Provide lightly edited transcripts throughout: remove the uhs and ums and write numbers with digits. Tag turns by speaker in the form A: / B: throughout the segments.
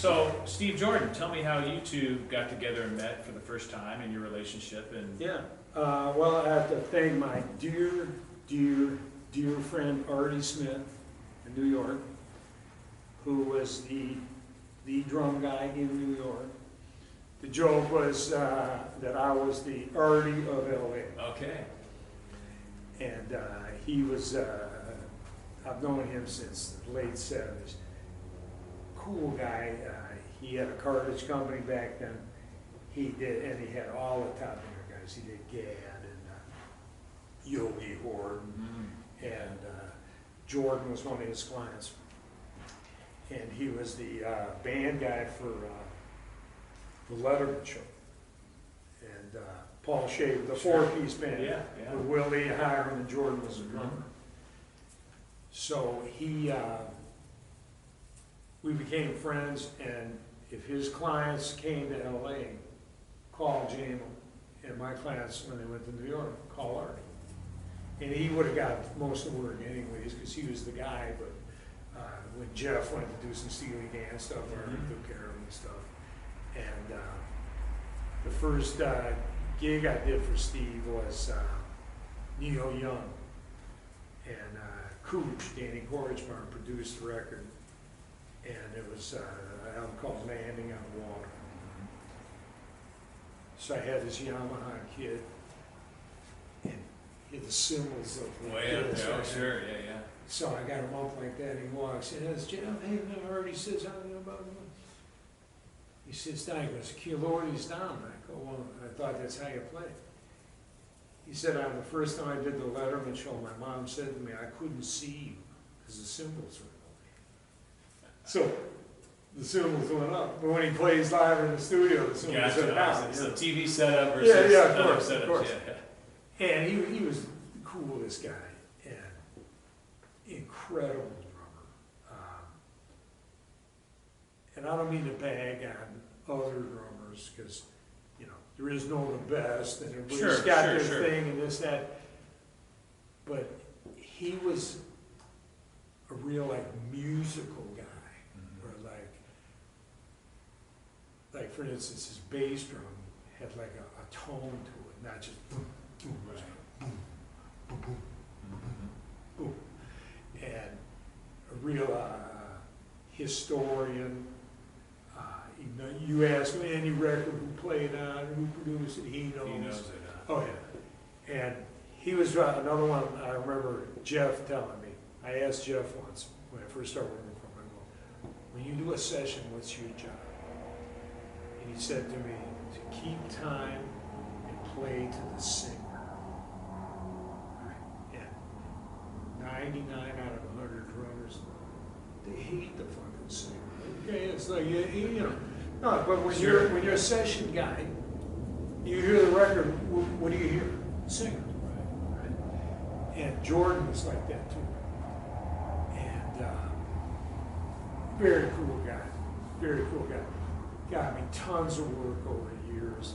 A: So, Steve Jordan, tell me how you two got together and met for the first time in your relationship. And
B: Yeah. Well, I have to thank my dear friend Artie Smith in New York, who was the drum guy in New York. The joke was that I was the Artie of LA.
A: okay.
B: And he was, I've known him since the late 70s. Cool guy. He had a cartage company back then. He did, and he had all the top guys. He did Gad and Yogi Horton, and Jordan was one of his clients. And he was the band guy for the Letterman show. And Paul Shaver, the four-piece band, with Willie, Hiram, and Jordan was a drummer. So we became friends, and if his clients came to LA, called Jamo, and my clients, when they went to New York, called Artie. And he would have got most of the work anyways, because he was the guy, but when Jeff went to do some Steely Dan stuff, Artie took care of him and stuff. And the first gig I did for Steve was Neil Young, and Cooch, Danny Korchmar, produced the record, and it was an album called Landing on Water. So I had this Yamaha kit, and he had the cymbals of this.
A: Oh, sure, yeah.
B: So I got him up like that, he walks in, and it's Jeff, hey, I already says something about him. He sits down, he goes, can you lower these down? I go, well, I thought that's how you play. He said, on the first time I did the Letterman show, my mom said to me, I couldn't see you, because the cymbals were low. So the cymbals went up, but when he plays live in the studio, the cymbals are down.
A: So TV setup versus other setups.
B: Of course. Yeah. And he was the coolest guy, and incredible drummer. And I don't mean to bag on other drummers, because there is no the best, and everybody's got their thing and this, that. But he was a real musical guy, or like for instance, his bass drum had like a tone to it, not just boom, boom, boom, boom, boom, boom, boom. And a real historian. You ask him any record who played on, who produced it, he knows.
A: He knows it.
B: Oh yeah. And he was another one. I remember Jeff telling me. I asked Jeff once when I first started working for him. I go, when you do a session, what's your job? And he said to me, to keep time and play to the singer. Right? And 99 out of 100 drummers, they hate the fucking singer. Okay, it's like no, but when you're a session guy, you hear the record. What do you hear? Singer, right? And Jordan was like that too. And very cool guy, very cool guy. Got me tons of work over the years.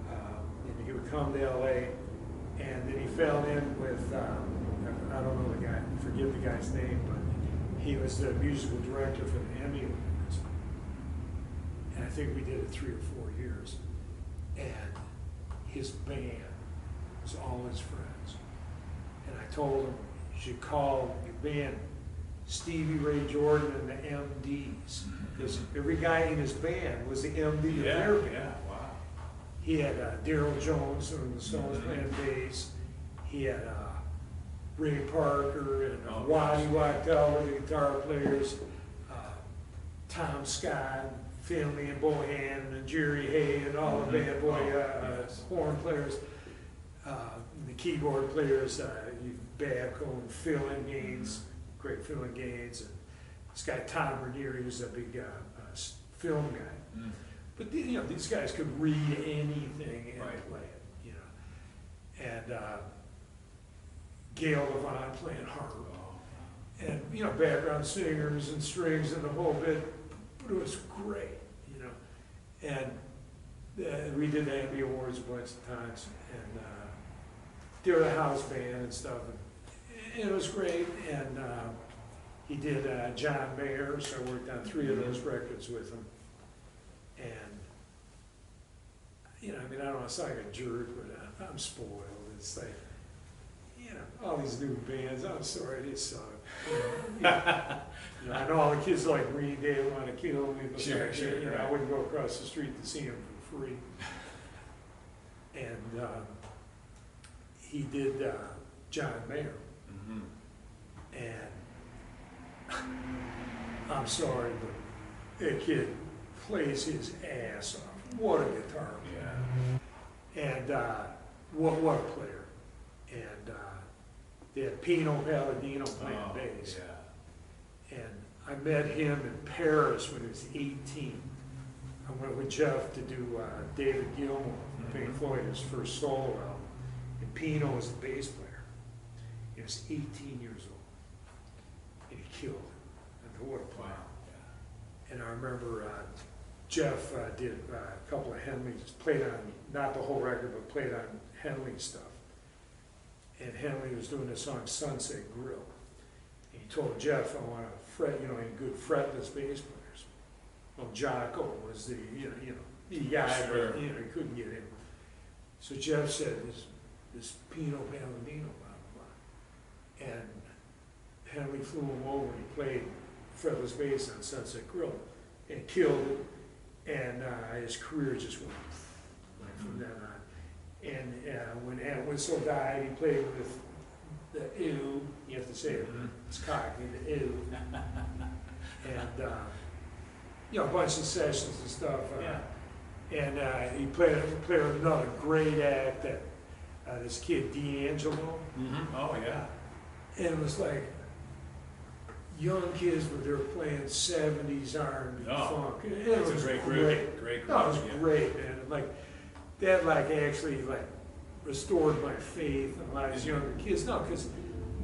B: And he would come to LA, and then he fell in with I don't know the guy, forget the guy's name, but he was the musical director for the Emmy Awards. And I think we did it 3 or 4 years. And his band was all his friends. And I told him, you should call your band Stevie Ray Jordan and the MDs. Because every guy in his band was the MD of their band.
A: Yeah, wow.
B: He had Daryl Jones from the Stones playing bass. He had Ray Parker and Waddy Wachtel were the guitar players. Tom Scott, Finley and Bohan and Jerry Hay and all the bad boy horn players. The keyboard players, Babco and Phil Gaines, great Phil Gaines. And this guy Tom Ranieri, who's a big film guy. But these guys could read anything and play it. And Gail Levine playing harp. And background singers and strings and the whole bit. But it was great, And we did the Emmy Awards a bunch of times, and they were the house band and stuff. And it was great. And he did John Mayer, so I worked on 3 of those records with him. you know, I mean, I don't know, it's like a jerk, but I'm spoiled. It's like, you know, all these new bands, I'm sorry, they suck. You know, I know all the kids like Green Day want to kill me, but
A: Sure,
B: like,
A: sure,
B: you know,
A: right.
B: I wouldn't go across the street to see him for free. And he did John Mayer,
A: Mhm.
B: and I'm sorry, but that kid plays his ass off. What a guitar
A: Yeah.
B: and what a player. And they had Pino Palladino playing
A: Oh,
B: bass.
A: yeah.
B: And I met him in Paris when he was 18. I went with Jeff to do David Gilmour, Pink Floyd, his first solo album. And Pino was the bass player. He was 18 years old. And he killed it. And what a player.
A: Wow. Yeah.
B: And I remember Jeff did a couple of Henleys, played on, not the whole record, but played on Henley stuff. And Henley was doing the song Sunset Grill. And he told Jeff, I want to fret, you know, any good fretless bass players. Well, Jocko was the, you know, the guy,
A: Sure.
B: but, you know, he couldn't get him. So Jeff said, this Pino Palladino, blah, blah, blah. And Henley flew him over and he played fretless bass on Sunset Grill and killed it. And his career just went from then on. And when Ant Whistle died, he played with the ew, you have to say it, it's cockney, the ew. And, you know, a bunch of sessions and stuff.
A: Yeah.
B: And he played with another great act, that this kid D'Angelo.
A: Mhm. Oh, yeah.
B: And it was like young kids, but they were playing 70s R&B
A: Oh,
B: funk. It
A: It's
B: was
A: a great
B: great.
A: group. Great group.
B: No, it was
A: yeah.
B: great, man. Like that, like actually, like restored my faith in a lot of these younger kids. No, because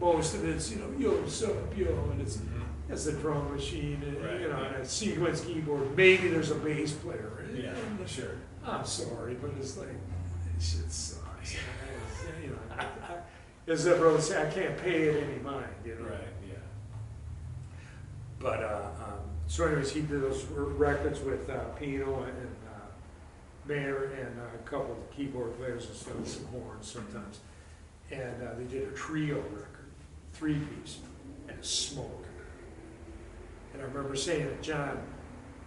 B: most of it's, you know, yo, what's up, yo, and it's
A: Mhm.
B: a drum machine, and
A: Right,
B: you know,
A: yeah.
B: and a sequence keyboard. Maybe there's a bass player.
A: Yeah,
B: And
A: sure.
B: I'm sorry, but it's like this shit sucks. You know, as that brother said, I can't pay it any mind. You know.
A: Right, yeah.
B: But so anyways, he did those records with Pino and Mayer and a couple of keyboard players and stuff, some horns sometimes. And they did a trio record, 3-piece, and a smoke. And I remember saying to John,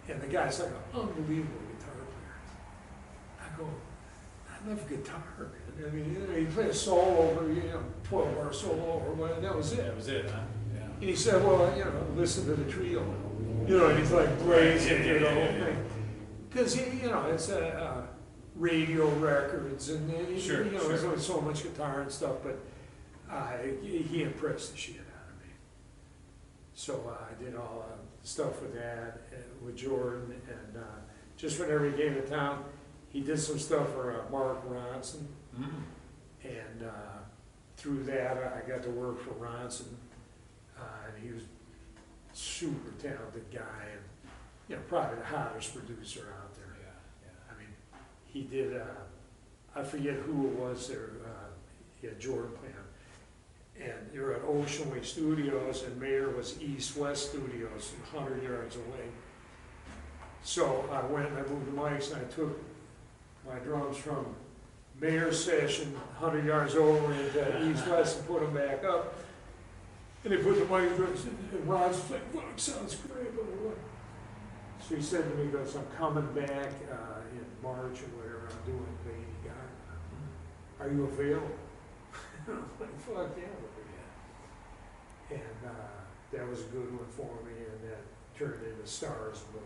B: and the guy's like an unbelievable guitar player. I go, I love guitar, man. I mean, you know, he played a solo over, you know, 12-bar solo or whatever, that was it.
A: That was it, huh? Yeah.
B: And he said, well, you know, listen to the trio. You know, and he's like blazing through the whole thing. Because, you know, it's radio records and,
A: Sure,
B: you know,
A: sure.
B: there's only so much guitar and stuff, but he impressed the shit out of me. So I did all stuff with that, with Jordan, and just whenever he came to town, he did some stuff for Mark Ronson.
A: Mhm.
B: And through that, I got to work for Ronson, and he was a super talented guy, and you know, probably the hottest producer out there.
A: Yeah, yeah.
B: I mean, he did. I forget who it was there. He had Jordan playing, and they were at Ocean Way Studios, and Mayer was East West Studios, 100 yards away. So I went and I moved the mics, and I took my drums from Mayer's session, 100 yards over into East West, and put them back up. And they put the mic drums in, and Ron's was like, "Wow, sounds great." Blah, blah, blah. So he said to me, he goes, "I'm coming back in March or whatever. I'm doing Lady Gaga. Are you available?" I'm like, "Fuck yeah, yeah." And that was a good one for me, and that turned into Stars Born.